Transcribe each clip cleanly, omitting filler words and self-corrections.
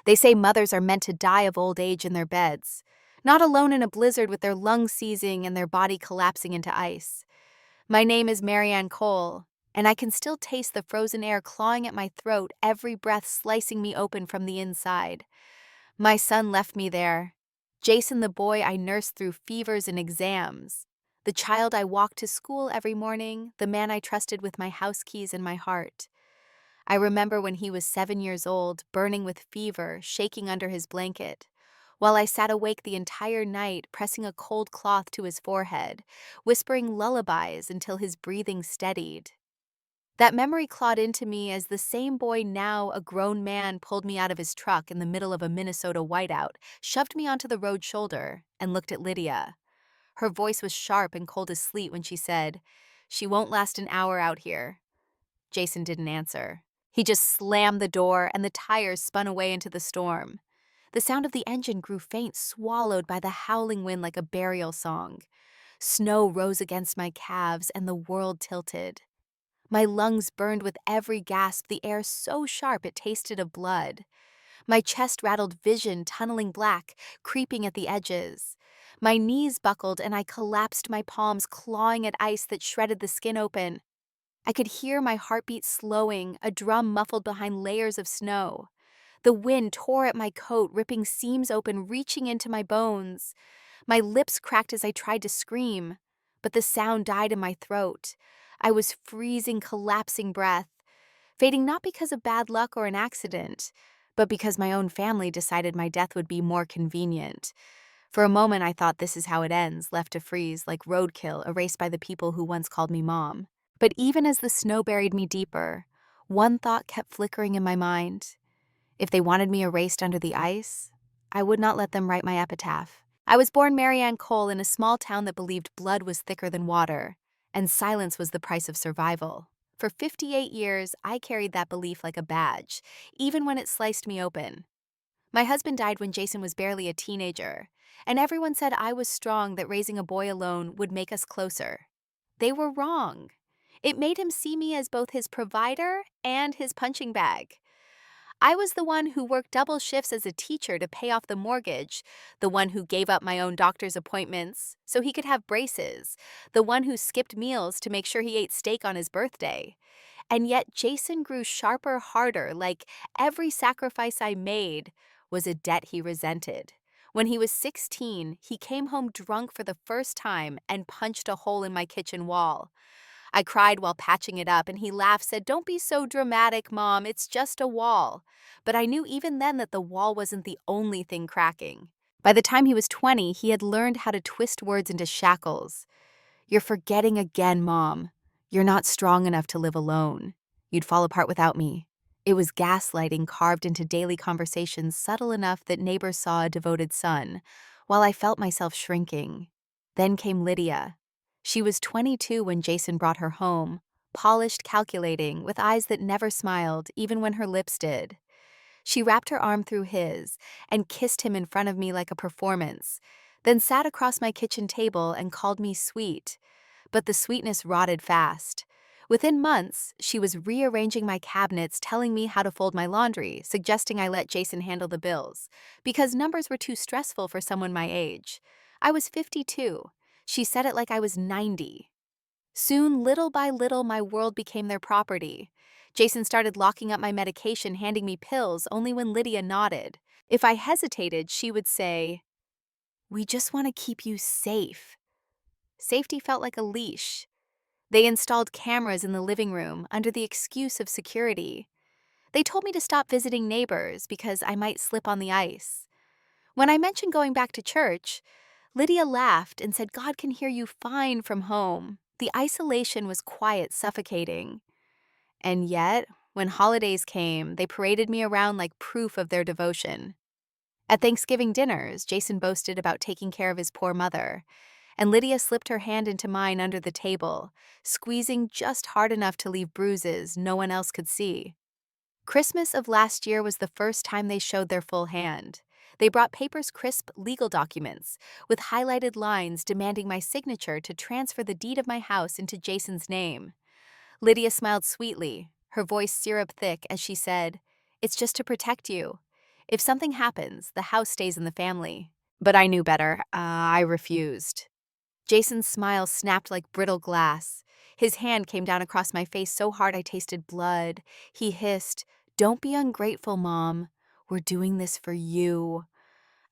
They say mothers are meant to die of old age in their beds, not alone in a blizzard with their lungs seizing and their body collapsing into ice. My name is Marianne Cole, and I can still taste the frozen air clawing at my throat, every breath slicing me open from the inside. My son left me there. Jason, the boy I nursed through fevers and exams. The child I walked to school every morning, the man I trusted with my house keys and my heart. I remember when he was 7 years old, burning with fever, shaking under his blanket, while I sat awake the entire night, pressing a cold cloth to his forehead, whispering lullabies until his breathing steadied. That memory clawed into me as the same boy, now a grown man, pulled me out of his truck in the middle of a Minnesota whiteout, shoved me onto the road shoulder, and looked at Lydia. Her voice was sharp and cold as sleet when she said, "She won't last an hour out here." Jason didn't answer. He just slammed the door, and the tires spun away into the storm. The sound of the engine grew faint, swallowed by the howling wind like a burial song. Snow rose against my calves, and the world tilted. My lungs burned with every gasp, the air so sharp it tasted of blood. My chest rattled, vision tunneling black, creeping at the edges. My knees buckled, and I collapsed, my palms clawing at ice that shredded the skin open. I could hear my heartbeat slowing, a drum muffled behind layers of snow. The wind tore at my coat, ripping seams open, reaching into my bones. My lips cracked as I tried to scream, but the sound died in my throat. I was freezing, collapsing breath, fading not because of bad luck or an accident, but because my own family decided my death would be more convenient. For a moment, I thought this is how it ends, left to freeze, like roadkill, erased by the people who once called me Mom. But even as the snow buried me deeper, one thought kept flickering in my mind. If they wanted me erased under the ice, I would not let them write my epitaph. I was born Marianne Cole in a small town that believed blood was thicker than water, and silence was the price of survival. For 58 years, I carried that belief like a badge, even when it sliced me open. My husband died when Jason was barely a teenager, and everyone said I was strong, that raising a boy alone would make us closer. They were wrong. It made him see me as both his provider and his punching bag. I was the one who worked double shifts as a teacher to pay off the mortgage, the one who gave up my own doctor's appointments so he could have braces, the one who skipped meals to make sure he ate steak on his birthday. And yet Jason grew sharper, harder, like every sacrifice I made was a debt he resented. When he was 16, he came home drunk for the first time and punched a hole in my kitchen wall. I cried while patching it up, and he laughed, said, "Don't be so dramatic, Mom, it's just a wall." But I knew even then that the wall wasn't the only thing cracking. By the time he was 20, he had learned how to twist words into shackles. "You're forgetting again, Mom. You're not strong enough to live alone. You'd fall apart without me." It was gaslighting carved into daily conversations, subtle enough that neighbors saw a devoted son, while I felt myself shrinking. Then came Lydia. She was 22 when Jason brought her home, polished, calculating, with eyes that never smiled, even when her lips did. She wrapped her arm through his and kissed him in front of me like a performance, then sat across my kitchen table and called me sweet. But the sweetness rotted fast. Within months, she was rearranging my cabinets, telling me how to fold my laundry, suggesting I let Jason handle the bills, because numbers were too stressful for someone my age. I was 52. She said it like I was 90. Soon, little by little, my world became their property. Jason started locking up my medication, handing me pills only when Lydia nodded. If I hesitated, she would say, "We just want to keep you safe." Safety felt like a leash. They installed cameras in the living room under the excuse of security. They told me to stop visiting neighbors because I might slip on the ice. When I mentioned going back to church, Lydia laughed and said God can hear you fine from home. The isolation was quiet, suffocating. And yet, when holidays came, they paraded me around like proof of their devotion. At Thanksgiving dinners, Jason boasted about taking care of his poor mother, and Lydia slipped her hand into mine under the table, squeezing just hard enough to leave bruises no one else could see. Christmas of last year was the first time they showed their full hand. They brought papers, crisp legal documents, with highlighted lines demanding my signature to transfer the deed of my house into Jason's name. Lydia smiled sweetly, her voice syrup thick, as she said, "It's just to protect you. If something happens, the house stays in the family. But I knew better. I refused. Jason's smile snapped like brittle glass. His hand came down across my face so hard I tasted blood. He hissed, "Don't be ungrateful, Mom. We're doing this for you."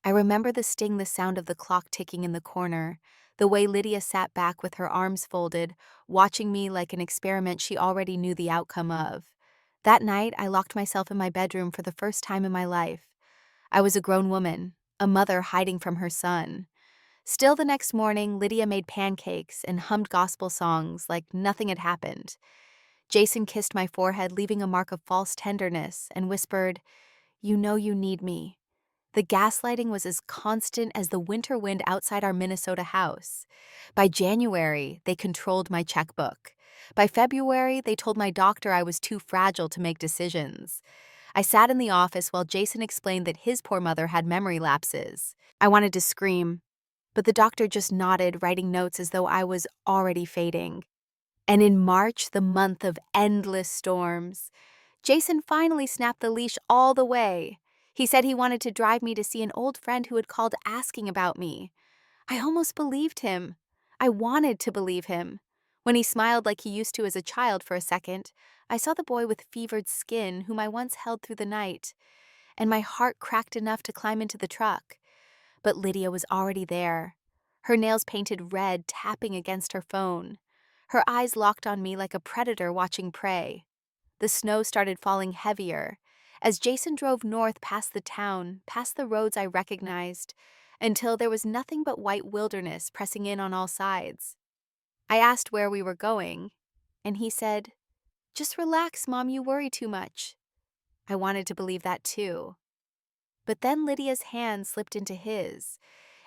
I remember the sound of the clock ticking in the corner, the way Lydia sat back with her arms folded, watching me like an experiment she already knew the outcome of. That night, I locked myself in my bedroom for the first time in my life. I was a grown woman, a mother hiding from her son. Still, the next morning, Lydia made pancakes and hummed gospel songs like nothing had happened. Jason kissed my forehead, leaving a mark of false tenderness, and whispered, "You know you need me." The gaslighting was as constant as the winter wind outside our Minnesota house. By January, they controlled my checkbook. By February, they told my doctor I was too fragile to make decisions. I sat in the office while Jason explained that his poor mother had memory lapses. I wanted to scream, but the doctor just nodded, writing notes as though I was already fading. And in March, the month of endless storms, Jason finally snapped the leash all the way. He said he wanted to drive me to see an old friend who had called asking about me. I almost believed him. I wanted to believe him. When he smiled like he used to as a child for a second, I saw the boy with fevered skin whom I once held through the night, and my heart cracked enough to climb into the truck. But Lydia was already there, her nails painted red, tapping against her phone. Her eyes locked on me like a predator watching prey. The snow started falling heavier as Jason drove north past the town, past the roads I recognized, until there was nothing but white wilderness pressing in on all sides. I asked where we were going, and he said, "Just relax, Mom, you worry too much." I wanted to believe that too. But then Lydia's hand slipped into his,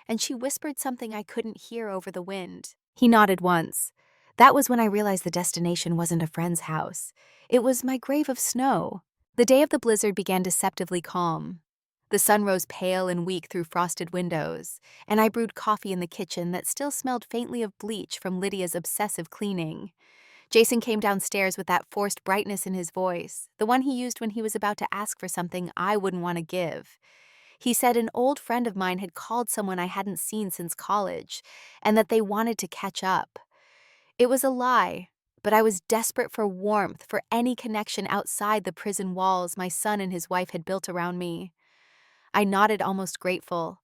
and she whispered something I couldn't hear over the wind. He nodded once. That was when I realized the destination wasn't a friend's house. It was my grave of snow. The day of the blizzard began deceptively calm. The sun rose pale and weak through frosted windows, and I brewed coffee in the kitchen that still smelled faintly of bleach from Lydia's obsessive cleaning. Jason came downstairs with that forced brightness in his voice, the one he used when he was about to ask for something I wouldn't want to give. He said an old friend of mine had called someone I hadn't seen since college, and that they wanted to catch up. It was a lie, but I was desperate for warmth, for any connection outside the prison walls my son and his wife had built around me. I nodded, almost grateful.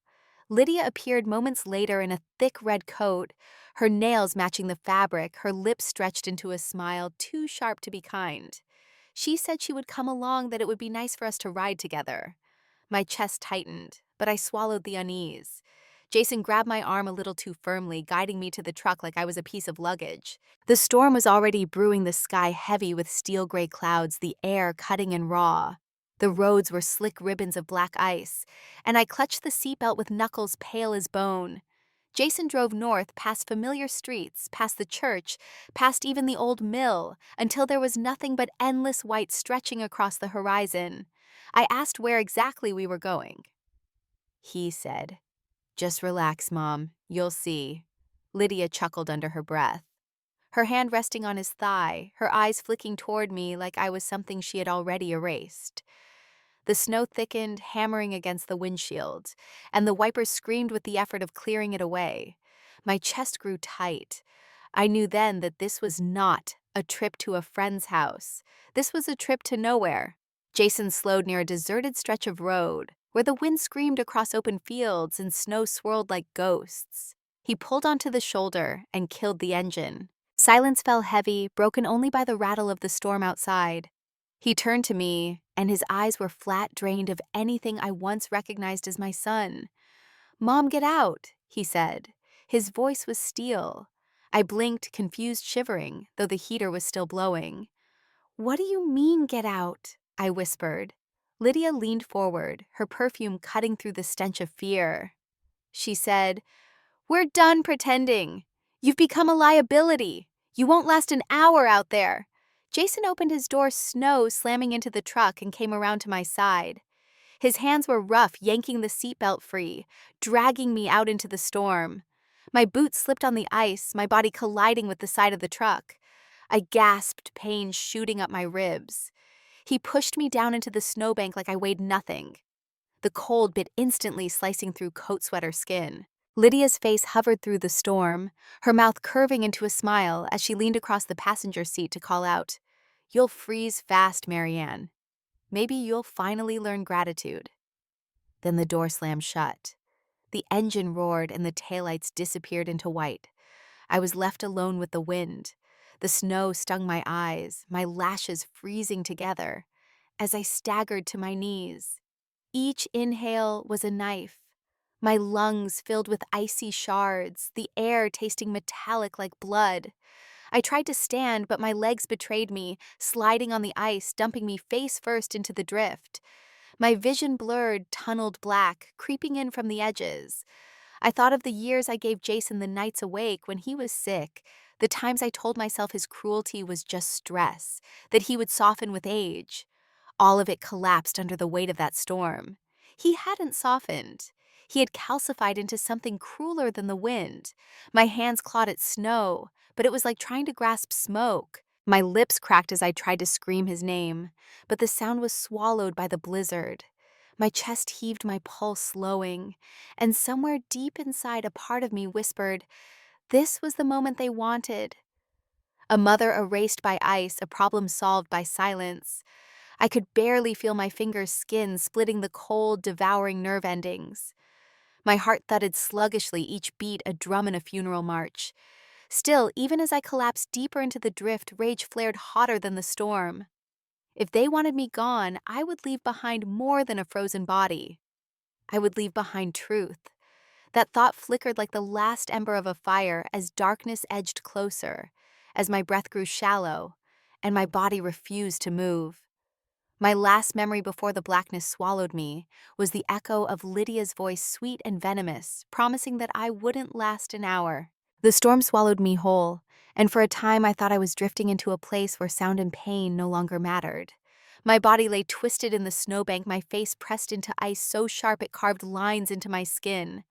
Lydia appeared moments later in a thick red coat, her nails matching the fabric, her lips stretched into a smile too sharp to be kind. She said she would come along, that it would be nice for us to ride together. My chest tightened, but I swallowed the unease. Jason grabbed my arm a little too firmly, guiding me to the truck like I was a piece of luggage. The storm was already brewing, the sky heavy with steel gray clouds, the air cutting and raw. The roads were slick ribbons of black ice, and I clutched the seatbelt with knuckles pale as bone. Jason drove north past familiar streets, past the church, past even the old mill, until there was nothing but endless white stretching across the horizon. I asked where exactly we were going. He said, "Just relax, Mom. You'll see." Lydia chuckled under her breath, her hand resting on his thigh, her eyes flicking toward me like I was something she had already erased. The snow thickened, hammering against the windshield, and the wipers screamed with the effort of clearing it away. My chest grew tight. I knew then that this was not a trip to a friend's house. This was a trip to nowhere. Jason slowed near a deserted stretch of road, where the wind screamed across open fields and snow swirled like ghosts. He pulled onto the shoulder and killed the engine. Silence fell heavy, broken only by the rattle of the storm outside. He turned to me, and his eyes were flat, drained of anything I once recognized as my son. "Mom, get out," he said. His voice was steel. I blinked, confused, shivering, though the heater was still blowing. "What do you mean, get out?" I whispered. Lydia leaned forward, her perfume cutting through the stench of fear. She said, "We're done pretending. You've become a liability. You won't last an hour out there." Jason opened his door, snow slamming into the truck, and came around to my side. His hands were rough, yanking the seatbelt free, dragging me out into the storm. My boots slipped on the ice, my body colliding with the side of the truck. I gasped, pain shooting up my ribs. He pushed me down into the snowbank like I weighed nothing. The cold bit instantly, slicing through coat sweater skin. Lydia's face hovered through the storm, her mouth curving into a smile as she leaned across the passenger seat to call out, "You'll freeze fast, Marianne. Maybe you'll finally learn gratitude." Then the door slammed shut. The engine roared and the taillights disappeared into white. I was left alone with the wind. The snow stung my eyes, my lashes freezing together. As I staggered to my knees, each inhale was a knife. My lungs filled with icy shards, the air tasting metallic like blood. I tried to stand, but my legs betrayed me, sliding on the ice, dumping me face first into the drift. My vision blurred, tunneled black, creeping in from the edges. I thought of the years I gave Jason the nights awake when he was sick, the times I told myself his cruelty was just stress, that he would soften with age. All of it collapsed under the weight of that storm. He hadn't softened. He had calcified into something crueler than the wind. My hands clawed at snow, but it was like trying to grasp smoke. My lips cracked as I tried to scream his name, but the sound was swallowed by the blizzard. My chest heaved, my pulse slowing, and somewhere deep inside a part of me whispered, this was the moment they wanted. A mother erased by ice, a problem solved by silence. I could barely feel my fingers' skin splitting the cold, devouring nerve endings. My heart thudded sluggishly, each beat a drum in a funeral march. Still, even as I collapsed deeper into the drift, rage flared hotter than the storm. If they wanted me gone, I would leave behind more than a frozen body. I would leave behind truth. That thought flickered like the last ember of a fire as darkness edged closer, as my breath grew shallow, and my body refused to move. My last memory before the blackness swallowed me was the echo of Lydia's voice, sweet and venomous, promising that I wouldn't last an hour. The storm swallowed me whole, and for a time I thought I was drifting into a place where sound and pain no longer mattered. My body lay twisted in the snowbank, my face pressed into ice so sharp it carved lines into my skin.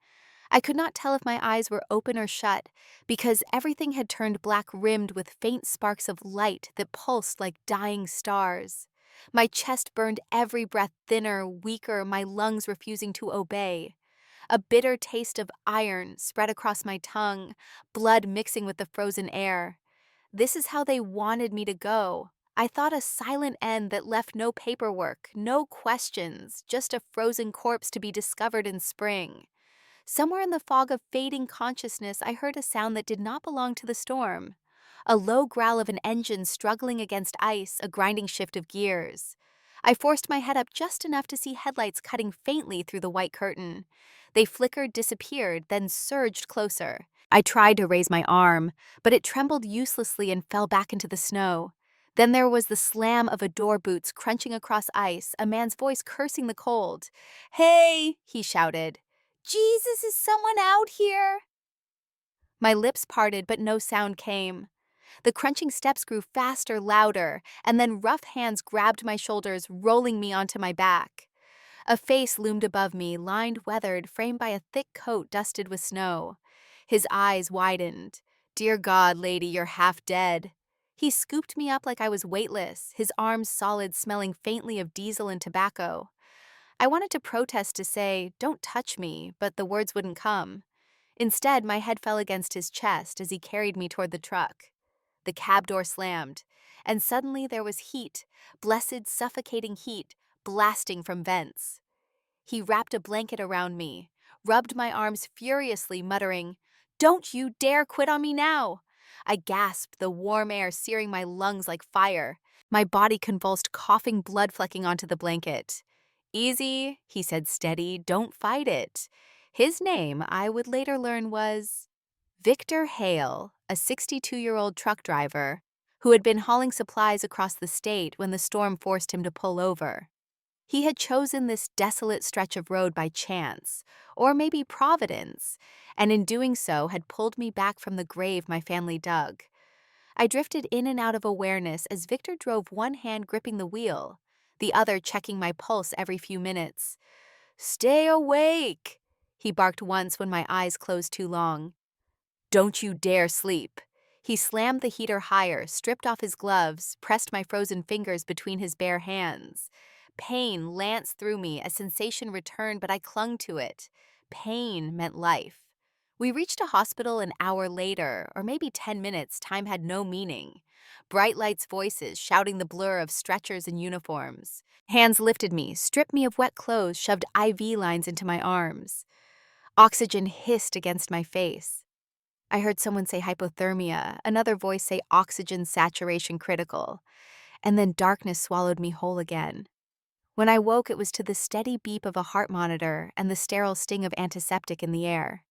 I could not tell if my eyes were open or shut, because everything had turned black, rimmed with faint sparks of light that pulsed like dying stars. My chest burned, every breath thinner, weaker, my lungs refusing to obey. A bitter taste of iron spread across my tongue, blood mixing with the frozen air. This is how they wanted me to go. I thought a silent end that left no paperwork, no questions, just a frozen corpse to be discovered in spring. Somewhere in the fog of fading consciousness, I heard a sound that did not belong to the storm. A low growl of an engine struggling against ice, a grinding shift of gears. I forced my head up just enough to see headlights cutting faintly through the white curtain. They flickered, disappeared, then surged closer. I tried to raise my arm, but it trembled uselessly and fell back into the snow. Then there was the slam of a door boots crunching across ice, a man's voice cursing the cold. "Hey!" he shouted. "Jesus, is someone out here?" My lips parted, but no sound came. The crunching steps grew faster, louder, and then rough hands grabbed my shoulders, rolling me onto my back. A face loomed above me, lined, weathered, framed by a thick coat dusted with snow. His eyes widened. "Dear God, lady, you're half dead." He scooped me up like I was weightless, his arms solid, smelling faintly of diesel and tobacco. I wanted to protest, to say, "Don't touch me," but the words wouldn't come. Instead, my head fell against his chest as he carried me toward the truck. The cab door slammed, and suddenly there was heat, blessed, suffocating heat, blasting from vents. He wrapped a blanket around me, rubbed my arms furiously, muttering, "Don't you dare quit on me now!" I gasped, the warm air searing my lungs like fire. My body convulsed, coughing, blood flecking onto the blanket. "Easy," he said, steady, "don't fight it." His name, I would later learn, was Victor Hale, a 62-year-old truck driver who had been hauling supplies across the state when the storm forced him to pull over. He had chosen this desolate stretch of road by chance, or maybe providence, and in doing so had pulled me back from the grave my family dug. I drifted in and out of awareness as Victor drove, one hand gripping the wheel, the other checking my pulse every few minutes. "Stay awake," he barked once when my eyes closed too long. "Don't you dare sleep." He slammed the heater higher, stripped off his gloves, pressed my frozen fingers between his bare hands. Pain lanced through me as sensation returned, but I clung to it. Pain meant life. We reached a hospital an hour later, or maybe 10 minutes. Time had no meaning. Bright lights' voices shouting the blur of stretchers and uniforms. Hands lifted me, stripped me of wet clothes, shoved IV lines into my arms. Oxygen hissed against my face. I heard someone say hypothermia, another voice say oxygen saturation critical, and then darkness swallowed me whole again. When I woke, it was to the steady beep of a heart monitor and the sterile sting of antiseptic in the air.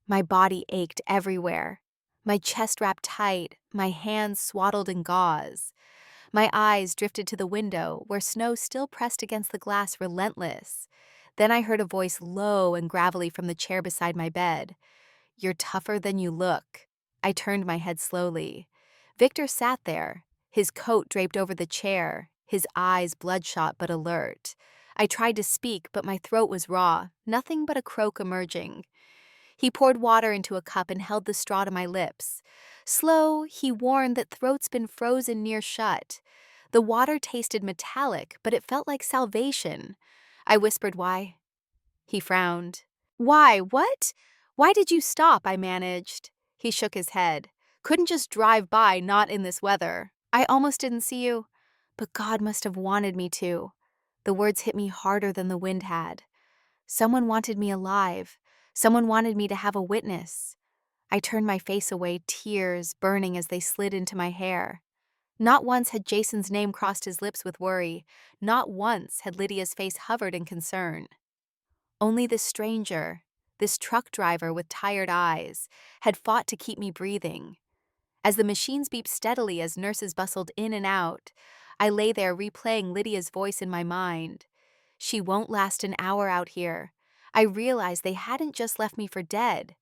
My body ached everywhere. My chest wrapped tight, my hands swaddled in gauze. My eyes drifted to the window, where snow still pressed against the glass, relentless. Then I heard a voice low and gravelly from the chair beside my bed. "You're tougher than you look." I turned my head slowly. Victor sat there, his coat draped over the chair, his eyes bloodshot but alert. I tried to speak, but my throat was raw, nothing but a croak emerging. He poured water into a cup and held the straw to my lips. Slow, he warned that throat's been frozen near shut. The water tasted metallic, but it felt like salvation. I whispered, "Why?" He frowned. "Why? What? Why did you stop?" I managed. He shook his head. "Couldn't just drive by, not in this weather. I almost didn't see you, but God must have wanted me to." The words hit me harder than the wind had. Someone wanted me alive. Someone wanted me to have a witness. I turned my face away, tears burning as they slid into my hair. Not once had Jason's name crossed his lips with worry. Not once had Lydia's face hovered in concern. Only this stranger, this truck driver with tired eyes, had fought to keep me breathing. As the machines beeped steadily as nurses bustled in and out, I lay there replaying Lydia's voice in my mind. "She won't last an hour out here." I realized they hadn't just left me for dead.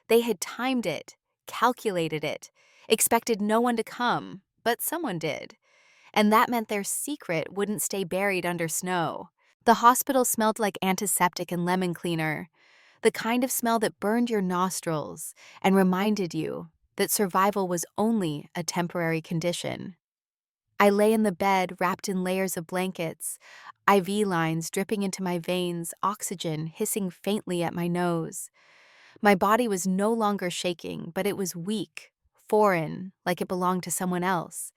They had timed it, calculated it, expected no one to come, but someone did. And that meant their secret wouldn't stay buried under snow. The hospital smelled like antiseptic and lemon cleaner, the kind of smell that burned your nostrils and reminded you that survival was only a temporary condition. I lay in the bed, wrapped in layers of blankets, IV lines dripping into my veins, oxygen hissing faintly at my nose. My body was no longer shaking, but it was weak, foreign, like it belonged to someone else.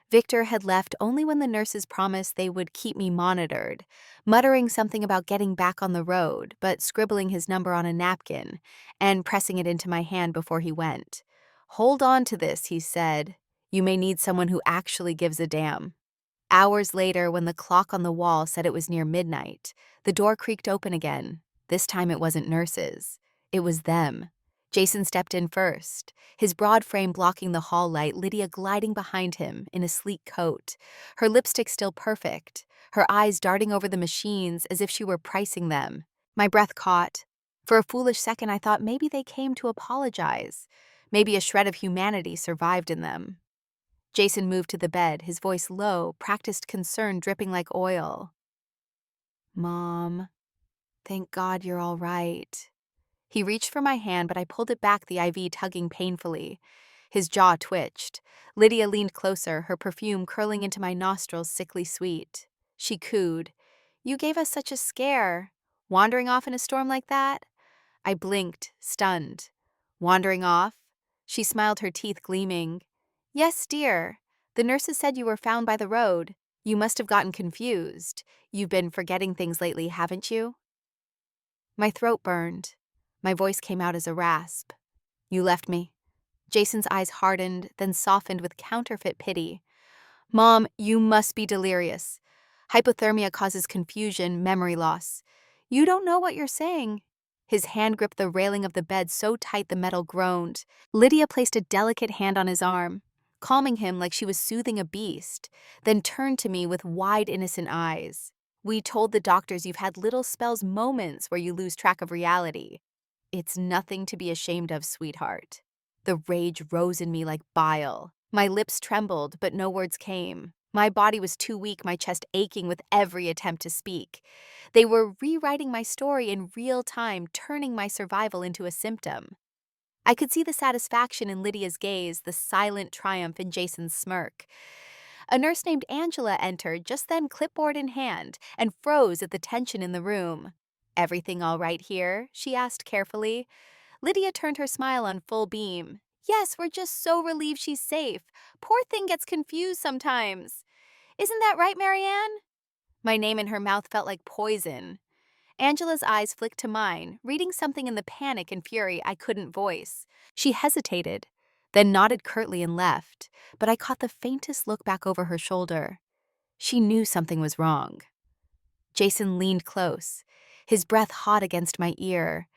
Victor had left only when the nurses promised they would keep me monitored, muttering something about getting back on the road, but scribbling his number on a napkin and pressing it into my hand before he went. "Hold on to this," he said. "You may need someone who actually gives a damn." Hours later, when the clock on the wall said it was near midnight, the door creaked open again. This time it wasn't nurses. It was them. Jason stepped in first, his broad frame blocking the hall light, Lydia gliding behind him in a sleek coat, her lipstick still perfect, her eyes darting over the machines as if she were pricing them. My breath caught. For a foolish second, I thought maybe they came to apologize. Maybe a shred of humanity survived in them. Jason moved to the bed, his voice low, practiced concern dripping like oil. "Mom, thank God you're all right." He reached for my hand, but I pulled it back, the IV tugging painfully. His jaw twitched. Lydia leaned closer, her perfume curling into my nostrils, sickly sweet. She cooed, "You gave us such a scare. Wandering off in a storm like that?" I blinked, stunned. "Wandering off?" She smiled, her teeth gleaming. "Yes, dear. The nurses said you were found by the road. You must have gotten confused. You've been forgetting things lately, haven't you?" My throat burned. My voice came out as a rasp. "You left me." Jason's eyes hardened, then softened with counterfeit pity. "Mom, you must be delirious. Hypothermia causes confusion, memory loss. You don't know what you're saying." His hand gripped the railing of the bed so tight the metal groaned. Lydia placed a delicate hand on his arm, calming him like she was soothing a beast, then turned to me with wide, innocent eyes. "We told the doctors you've had little spells, moments where you lose track of reality. It's nothing to be ashamed of, sweetheart." The rage rose in me like bile. My lips trembled, but no words came. My body was too weak, my chest aching with every attempt to speak. They were rewriting my story in real time, turning my survival into a symptom. I could see the satisfaction in Lydia's gaze, the silent triumph in Jason's smirk. A nurse named Angela entered just then, clipboard in hand, and froze at the tension in the room. "Everything all right here?" she asked carefully. Lydia turned her smile on full beam. "Yes, we're just so relieved she's safe. Poor thing gets confused sometimes. Isn't that right, Marianne?" My name in her mouth felt like poison. Angela's eyes flicked to mine, reading something in the panic and fury I couldn't voice. She hesitated, then nodded curtly and left, but I caught the faintest look back over her shoulder. She knew something was wrong. Jason leaned close, his breath hot against my ear.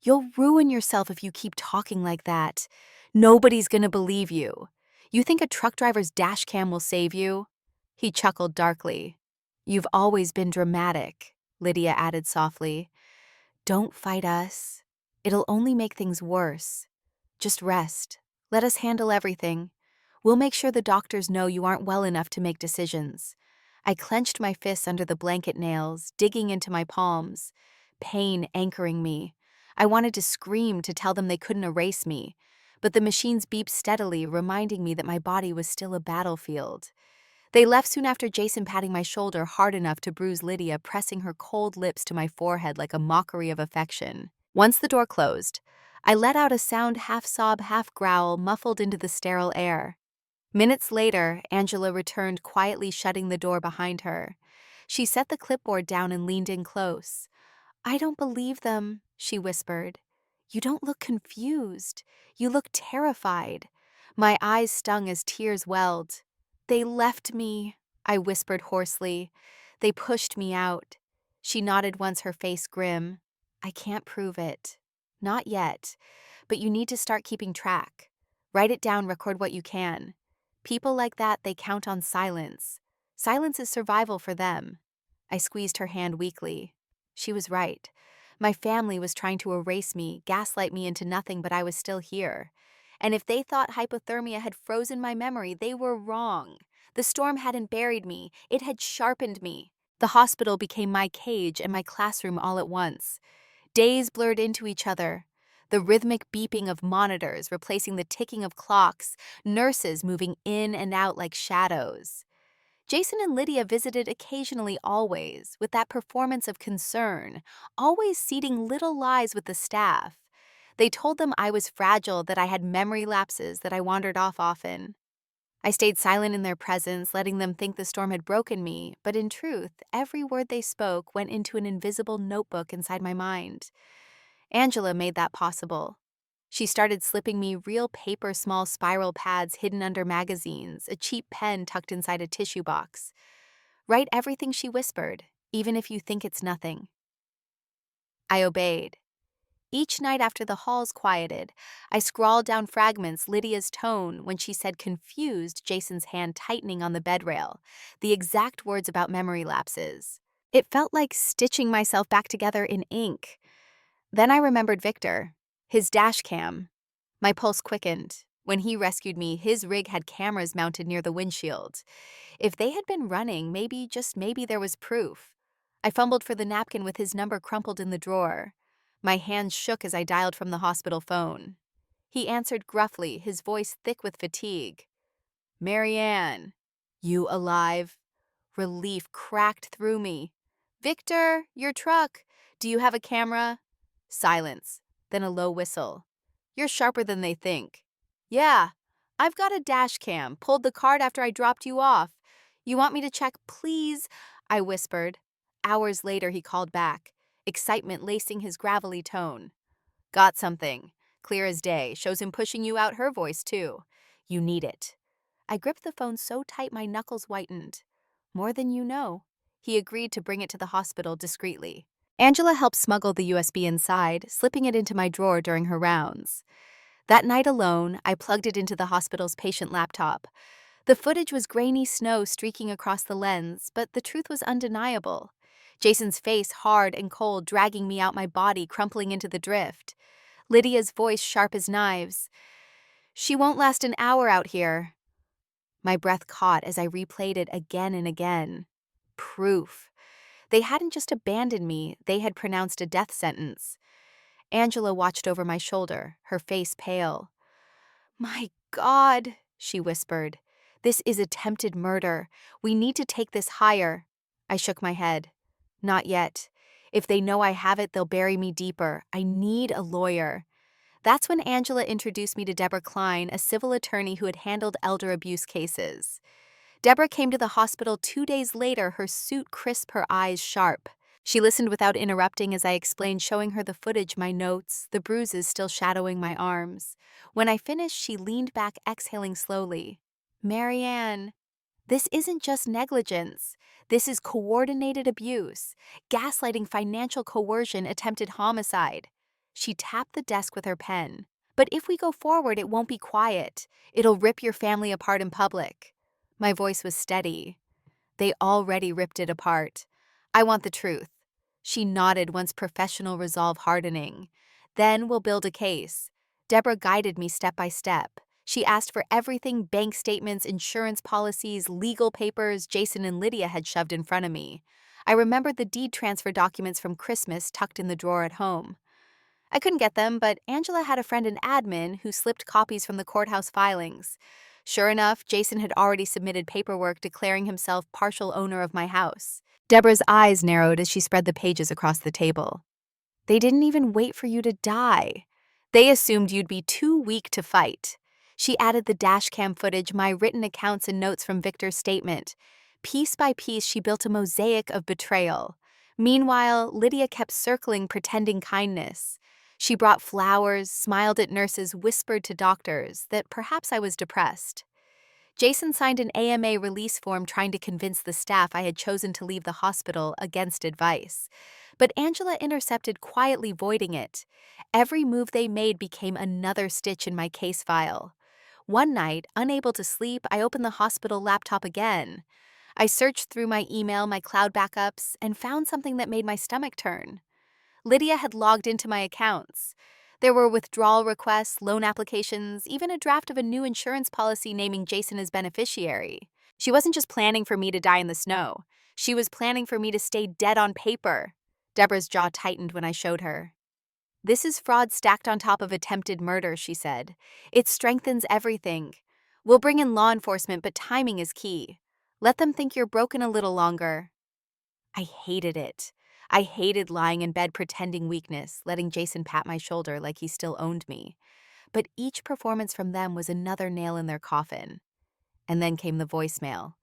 "You'll ruin yourself if you keep talking like that. Nobody's gonna believe you. You think a truck driver's dash cam will save you?" He chuckled darkly. "You've always been dramatic," Lydia added softly. "Don't fight us. It'll only make things worse. Just rest. Let us handle everything. We'll make sure the doctors know you aren't well enough to make decisions." I clenched my fists under the blanket nails, digging into my palms, pain anchoring me. I wanted to scream to tell them they couldn't erase me, but the machines beeped steadily, reminding me that my body was still a battlefield. They left soon after, Jason patting my shoulder hard enough to bruise Lydia, pressing her cold lips to my forehead like a mockery of affection. Once the door closed, I let out a sound, half sob, half growl, muffled into the sterile air. Minutes later, Angela returned, quietly shutting the door behind her. She set the clipboard down and leaned in close. "I don't believe them," she whispered. "You don't look confused. You look terrified." My eyes stung as tears welled. "They left me," I whispered hoarsely. "They pushed me out." She nodded once, her face grim. "I can't prove it. Not yet. But you need to start keeping track. Write it down, record what you can. People like that, they count on silence. Silence is survival for them." I squeezed her hand weakly. She was right. My family was trying to erase me, gaslight me into nothing, but I was still here. And if they thought hypothermia had frozen my memory, they were wrong. The storm hadn't buried me, it had sharpened me. The hospital became my cage and my classroom all at once. Days blurred into each other. The rhythmic beeping of monitors replacing the ticking of clocks, nurses moving in and out like shadows. Jason and Lydia visited occasionally, always, with that performance of concern, always seeding little lies with the staff. They told them I was fragile, that I had memory lapses, that I wandered off often. I stayed silent in their presence, letting them think the storm had broken me, but in truth, every word they spoke went into an invisible notebook inside my mind. Angela made that possible. She started slipping me real paper, small spiral pads hidden under magazines, a cheap pen tucked inside a tissue box. "Write everything," she whispered, "even if you think it's nothing." I obeyed. Each night after the halls quieted, I scrawled down fragments, Lydia's tone when she said confused, Jason's hand tightening on the bed rail, the exact words about memory lapses. It felt like stitching myself back together in ink. Then I remembered Victor, his dash cam. My pulse quickened. When he rescued me, his rig had cameras mounted near the windshield. If they had been running, maybe, just maybe, there was proof. I fumbled for the napkin with his number crumpled in the drawer. My hands shook as I dialed from the hospital phone. He answered gruffly, his voice thick with fatigue. "Marianne." "You alive?" Relief cracked through me. "Victor, your truck. Do you have a camera?" Silence, then a low whistle. "You're sharper than they think." "Yeah, I've got a dash cam, pulled the card after I dropped you off. You want me to check, please?" I whispered. Hours later, he called back, excitement lacing his gravelly tone. "Got something. Clear as day. Shows him pushing you out," her voice too. "You need it." I gripped the phone so tight my knuckles whitened. "More than you know." He agreed to bring it to the hospital discreetly. Angela helped smuggle the USB inside, slipping it into my drawer during her rounds. That night alone, I plugged it into the hospital's patient laptop. The footage was grainy snow streaking across the lens, but the truth was undeniable. Jason's face, hard and cold, dragging me out, my body crumpling into the drift. Lydia's voice sharp as knives. "She won't last an hour out here." My breath caught as I replayed it again and again. Proof. They hadn't just abandoned me, they had pronounced a death sentence. Angela watched over my shoulder, her face pale. "My God," she whispered. This is attempted murder. We need to take this higher. I shook my head. Not yet. If they know I have it, they'll bury me deeper. I need a lawyer. That's when Angela introduced me to Deborah Klein, a civil attorney who had handled elder abuse cases. Deborah came to the hospital 2 days later, her suit crisp, her eyes sharp. She listened without interrupting as I explained, showing her the footage, my notes, the bruises still shadowing my arms. When I finished, she leaned back, exhaling slowly. Marianne, this isn't just negligence. This is coordinated abuse, gaslighting, financial coercion, attempted homicide. She tapped the desk with her pen. But if we go forward, it won't be quiet. It'll rip your family apart in public. My voice was steady. They already ripped it apart. I want the truth. She nodded, once professional resolve hardening. Then we'll build a case. Deborah guided me step by step. She asked for everything: bank statements, insurance policies, legal papers Jason and Lydia had shoved in front of me. I remembered the deed transfer documents from Christmas tucked in the drawer at home. I couldn't get them, but Angela had a friend in admin who slipped copies from the courthouse filings. Sure enough, Jason had already submitted paperwork declaring himself partial owner of my house. Deborah's eyes narrowed as she spread the pages across the table. They didn't even wait for you to die. They assumed you'd be too weak to fight. She added the dashcam footage, my written accounts, and notes from Victor's statement. Piece by piece, she built a mosaic of betrayal. Meanwhile, Lydia kept circling, pretending kindness. She brought flowers, smiled at nurses, whispered to doctors that perhaps I was depressed. Jason signed an AMA release form, trying to convince the staff I had chosen to leave the hospital against advice. But Angela intercepted, quietly voiding it. Every move they made became another stitch in my case file. One night, unable to sleep, I opened the hospital laptop again. I searched through my email, my cloud backups, and found something that made my stomach turn. Lydia had logged into my accounts. There were withdrawal requests, loan applications, even a draft of a new insurance policy naming Jason as beneficiary. She wasn't just planning for me to die in the snow. She was planning for me to stay dead on paper. Deborah's jaw tightened when I showed her. This is fraud stacked on top of attempted murder, she said. It strengthens everything. We'll bring in law enforcement, but timing is key. Let them think you're broken a little longer. I hated it. I hated lying in bed pretending weakness, letting Jason pat my shoulder like he still owned me. But each performance from them was another nail in their coffin. And then came the voicemail.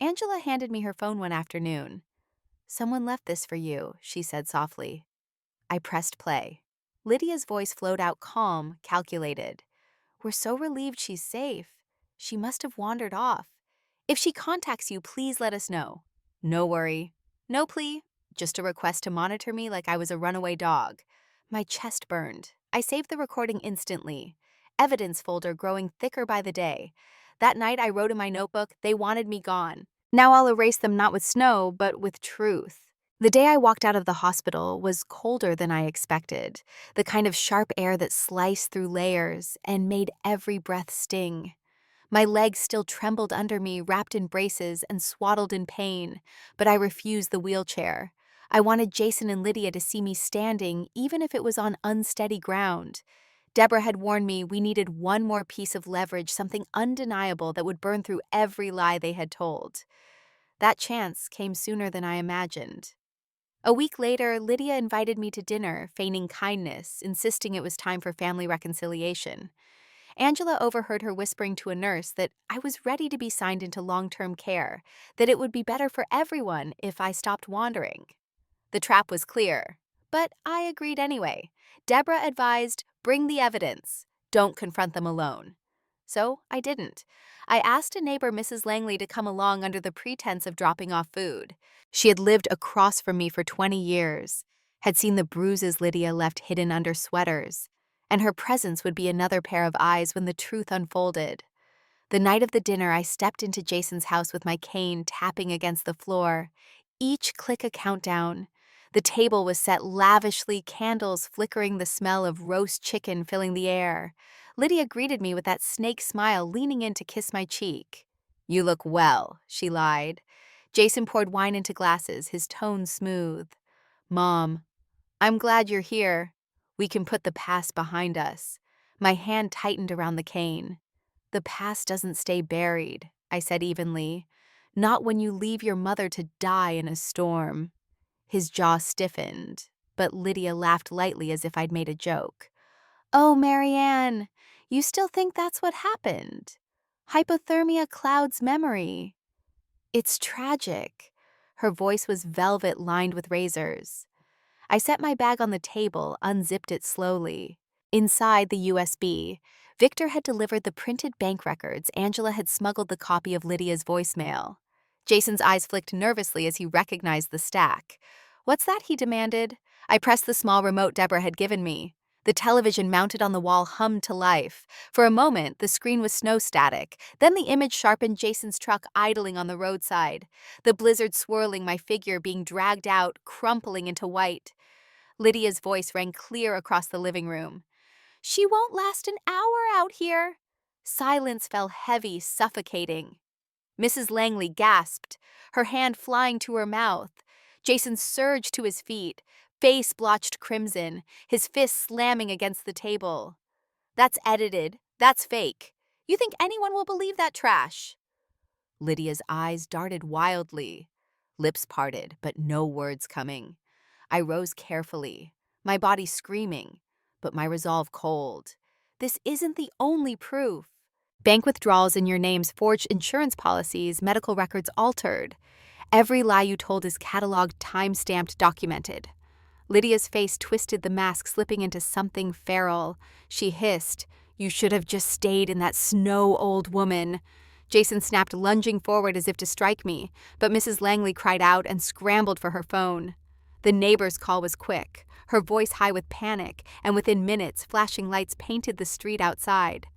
Angela handed me her phone one afternoon. Someone left this for you, she said softly. I pressed play. Lydia's voice flowed out, calm, calculated. We're so relieved she's safe. She must have wandered off. If she contacts you, please let us know. No worry. No plea. Just a request to monitor me like I was a runaway dog. My chest burned. I saved the recording instantly. Evidence folder growing thicker by the day. That night I wrote in my notebook, they wanted me gone. Now I'll erase them not with snow, but with truth. The day I walked out of the hospital was colder than I expected, the kind of sharp air that sliced through layers and made every breath sting. My legs still trembled under me, wrapped in braces and swaddled in pain, but I refused the wheelchair. I wanted Jason and Lydia to see me standing, even if it was on unsteady ground. Deborah had warned me we needed one more piece of leverage, something undeniable that would burn through every lie they had told. That chance came sooner than I imagined. A week later, Lydia invited me to dinner, feigning kindness, insisting it was time for family reconciliation. Angela overheard her whispering to a nurse that I was ready to be signed into long-term care, that it would be better for everyone if I stopped wandering. The trap was clear, but I agreed anyway. Deborah advised, bring the evidence. Don't confront them alone. So I didn't. I asked a neighbor, Mrs. Langley, to come along under the pretense of dropping off food. She had lived across from me for 20 years, had seen the bruises Lydia left hidden under sweaters, and her presence would be another pair of eyes when the truth unfolded. The night of the dinner, I stepped into Jason's house with my cane tapping against the floor, each click a countdown. The table was set lavishly, candles flickering, the smell of roast chicken filling the air. Lydia greeted me with that snake smile, leaning in to kiss my cheek. You look well, she lied. Jason poured wine into glasses, his tone smooth. Mom, I'm glad you're here. We can put the past behind us. My hand tightened around the cane. The past doesn't stay buried. I said evenly. Not when you leave your mother to die in a storm. His jaw stiffened, but Lydia laughed lightly as if I'd made a joke. Oh, Marianne, you still think that's what happened? Hypothermia clouds memory. It's tragic. Her voice was velvet lined with razors. I set my bag on the table, unzipped it slowly. Inside the USB, Victor had delivered the printed bank records. Angela had smuggled the copy of Lydia's voicemail. Jason's eyes flicked nervously as he recognized the stack. What's that? He demanded. I pressed the small remote Deborah had given me. The television mounted on the wall hummed to life. For a moment, the screen was snow static. Then the image sharpened Jason's truck idling on the roadside. The blizzard swirling, my figure being dragged out, crumpling into white. Lydia's voice rang clear across the living room. She won't last an hour out here. Silence fell heavy, suffocating. Mrs. Langley gasped, her hand flying to her mouth. Jason surged to his feet, face blotched crimson, his fist slamming against the table. That's edited. That's fake. You think anyone will believe that trash? Lydia's eyes darted wildly, lips parted, but no words coming. I rose carefully, my body screaming, but my resolve cold. This isn't the only proof. Bank withdrawals in your names, forged insurance policies, medical records altered. Every lie you told is cataloged, time-stamped, documented. Lydia's face twisted, the mask slipping into something feral. She hissed, "You should have just stayed in that snow, old woman." Jason snapped, lunging forward as if to strike me, but Mrs. Langley cried out and scrambled for her phone. The neighbor's call was quick, her voice high with panic, and within minutes, flashing lights painted the street outside.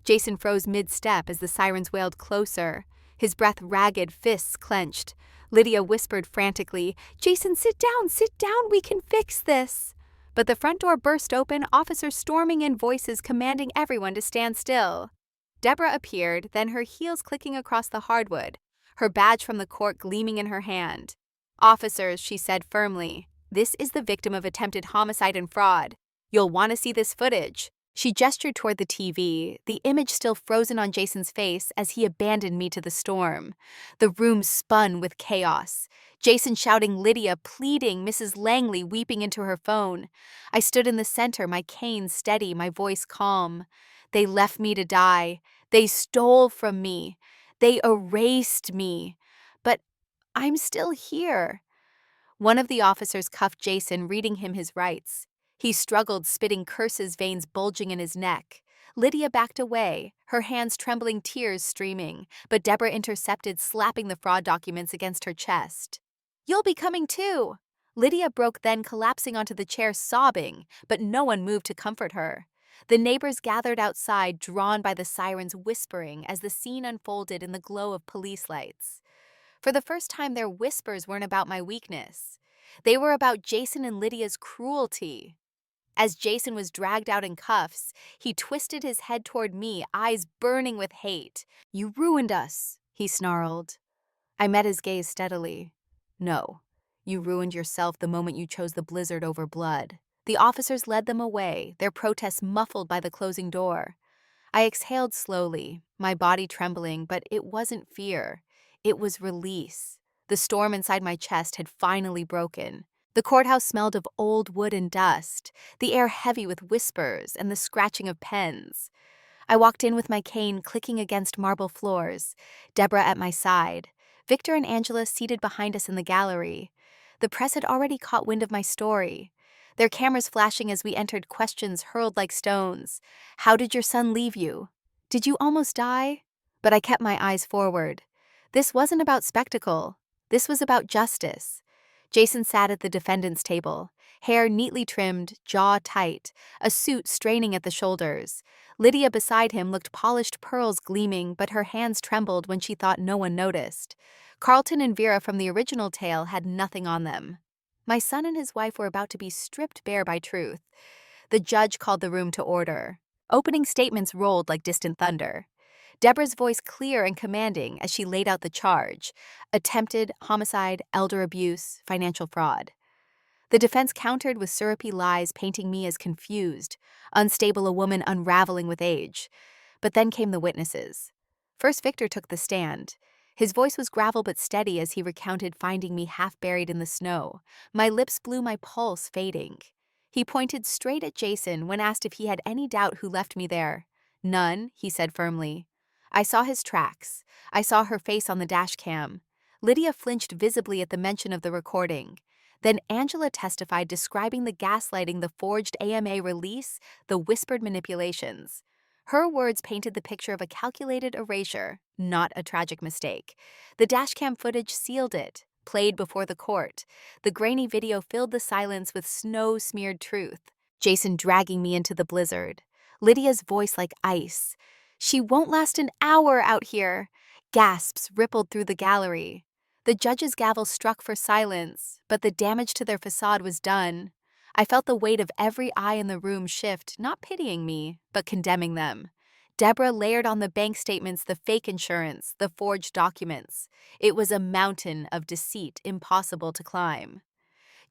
Jason froze mid-step as the sirens wailed closer, his breath ragged, fists clenched. Lydia whispered frantically, "Jason, sit down, we can fix this." But the front door burst open, officers storming in, voices commanding everyone to stand still. Deborah appeared, then her heels clicking across the hardwood, her badge from the court gleaming in her hand. "Officers," she said firmly, "this is the victim of attempted homicide and fraud. You'll want to see this footage." She gestured toward the TV, the image still frozen on Jason's face as he abandoned me to the storm. The room spun with chaos. Jason shouting, Lydia pleading, Mrs. Langley weeping into her phone. I stood in the center, my cane steady, my voice calm. They left me to die. They stole from me. They erased me. But I'm still here. One of the officers cuffed Jason, reading him his rights. He struggled, spitting curses, veins bulging in his neck. Lydia backed away, her hands trembling, tears streaming, but Deborah intercepted, slapping the fraud documents against her chest. "You'll be coming too!" Lydia broke, then collapsing onto the chair, sobbing, but no one moved to comfort her. The neighbors gathered outside, drawn by the sirens, whispering as the scene unfolded in the glow of police lights. For the first time, their whispers weren't about my weakness. They were about Jason and Lydia's cruelty. As Jason was dragged out in cuffs, he twisted his head toward me, eyes burning with hate. "You ruined us," he snarled. I met his gaze steadily. "No, you ruined yourself the moment you chose the blizzard over blood." The officers led them away, their protests muffled by the closing door. I exhaled slowly, my body trembling, but it wasn't fear. It was release. The storm inside my chest had finally broken. The courthouse smelled of old wood and dust, the air heavy with whispers and the scratching of pens. I walked in with my cane clicking against marble floors, Deborah at my side, Victor and Angela seated behind us in the gallery. The press had already caught wind of my story, their cameras flashing as we entered, questions hurled like stones. "How did your son leave you? Did you almost die?" But I kept my eyes forward. This wasn't about spectacle. This was about justice. Jason sat at the defendant's table, hair neatly trimmed, jaw tight, a suit straining at the shoulders. Lydia beside him looked polished, pearls gleaming, but her hands trembled when she thought no one noticed. Carlton and Vera from the original tale had nothing on them. My son and his wife were about to be stripped bare by truth. The judge called the room to order. Opening statements rolled like distant thunder. Deborah's voice clear and commanding as she laid out the charge: attempted homicide, elder abuse, financial fraud. The defense countered with syrupy lies, painting me as confused, unstable, a woman unraveling with age. But then came the witnesses. First, Victor took the stand. His voice was gravel but steady as he recounted finding me half buried in the snow, my lips blue, my pulse fading. He pointed straight at Jason when asked if he had any doubt who left me there. None, he said firmly. I saw his tracks. I saw her face on the dash cam. Lydia flinched visibly at the mention of the recording. Then Angela testified, describing the gaslighting, the forged AMA release, the whispered manipulations. Her words painted the picture of a calculated erasure, not a tragic mistake. The dashcam footage sealed it, played before the court. The grainy video filled the silence with snow-smeared truth. Jason dragging me into the blizzard. Lydia's voice like ice. "She won't last an hour out here." Gasps rippled through the gallery. The judge's gavel struck for silence, but the damage to their facade was done. I felt the weight of every eye in the room shift, not pitying me, but condemning them. Deborah layered on the bank statements, the fake insurance, the forged documents. It was a mountain of deceit impossible to climb.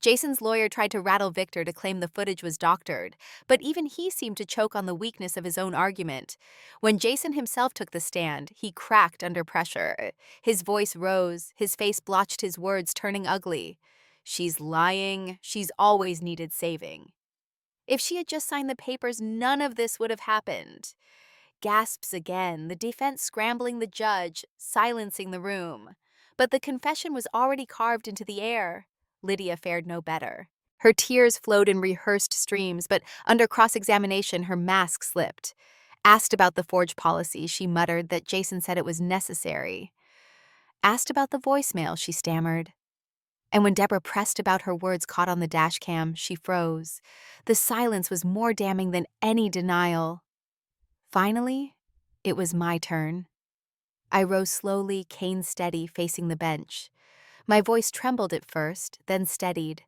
Jason's lawyer tried to rattle Victor to claim the footage was doctored, but even he seemed to choke on the weakness of his own argument. When Jason himself took the stand, he cracked under pressure. His voice rose, his face blotched his words, turning ugly. "She's lying. She's always needed saving." If she had just signed the papers, none of this would have happened. Gasps again, the defense scrambling the judge, silencing the room. But the confession was already carved into the air. Lydia fared no better. Her tears flowed in rehearsed streams, but under cross-examination, her mask slipped. Asked about the forged policy, she muttered that Jason said it was necessary. Asked about the voicemail, she stammered. And when Deborah pressed about her words caught on the dash cam, she froze. The silence was more damning than any denial. Finally, it was my turn. I rose slowly, cane steady, facing the bench. My voice trembled at first, then steadied.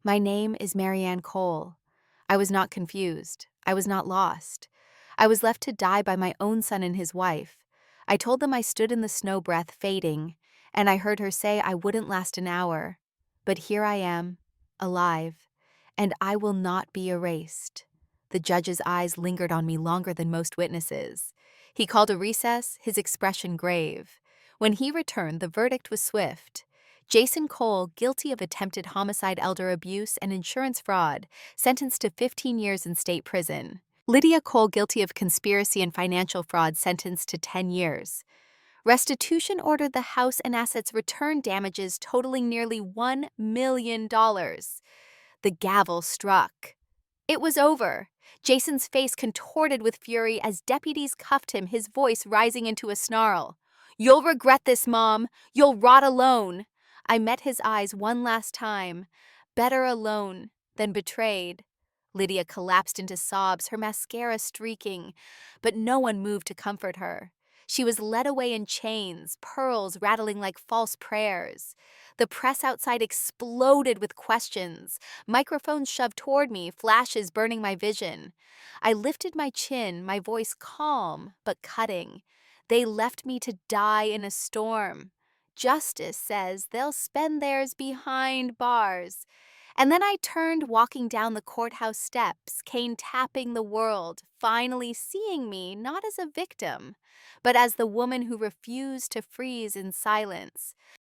"My name is Marianne Cole." I was not confused. I was not lost. I was left to die by my own son and his wife. I told them I stood in the snow, breath fading, and I heard her say I wouldn't last an hour. But here I am, alive, and I will not be erased. The judge's eyes lingered on me longer than most witnesses. He called a recess, his expression grave. When he returned, the verdict was swift. Jason Cole, guilty of attempted homicide, elder abuse, and insurance fraud, sentenced to 15 years in state prison. Lydia Cole, guilty of conspiracy and financial fraud, sentenced to 10 years. Restitution ordered the house and assets return, damages totaling nearly $1 million. The gavel struck. It was over. Jason's face contorted with fury as deputies cuffed him, his voice rising into a snarl. "You'll regret this, Mom. You'll rot alone." I met his eyes one last time. Better alone than betrayed. Lydia collapsed into sobs, her mascara streaking, but no one moved to comfort her. She was led away in chains, pearls rattling like false prayers. The press outside exploded with questions. Microphones shoved toward me, flashes burning my vision. I lifted my chin, my voice calm but cutting. "They left me to die in a storm. Justice says they'll spend theirs behind bars." And then I turned, walking down the courthouse steps, cane tapping the world, finally seeing me not as a victim, but as the woman who refused to freeze in silence.